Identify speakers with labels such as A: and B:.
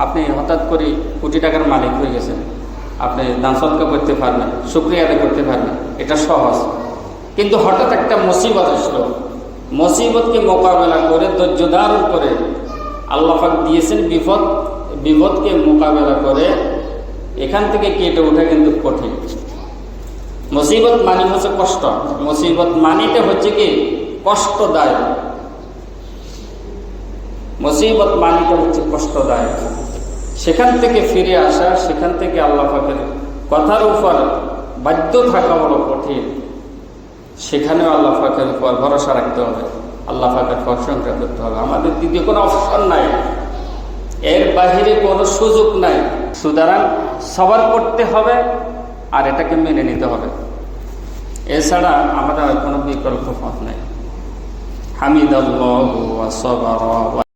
A: আপনি হঠাৎ করে কোটি টাকার মালিক হয়ে গেছেন, আপনি দান সদকা করতে পারবেন, শুকরিয়া আদায় করতে পারবেন, এটা সহজ। কিন্তু হঠাৎ একটা মুসিবত আসলো, মুসিবতকে মোকাবেলা করে ধৈর্য ধারণ করে আল্লাহ পাক দিয়েছেন বিপদকে মোকাবেলা করে এখান থেকে কেটে ওঠা কিন্তু কঠিন। মুসিবত মানে হচ্ছে কষ্ট, মুসিবত মানিতে হচ্ছে কি কষ্টদায়ক, মুসিবত মানিতে হচ্ছে কষ্টদায়ক। সেখান থেকে ফিরে আসা, সেখান থেকে আল্লাহ পাকের কথার উপর বাধ্য থাকা বড় কঠিন। সেখানেও আল্লাহ পাকের উপর ভরসা রাখতে হবে, আল্লাহ পাকের প্রশংসা করতে হবে। আমাদের দ্বিতীয় কোনো অপশন নাই, এর বাহিরে কোনো সুযোগ নাই। সুতরাং সবার করতে হবে আর এটাকে মেনে নিতে হবে, এছাড়া আমাদের কোনো বিকল্প পথ নাই। হামিদাল্লাহু ওয়া সাবারা।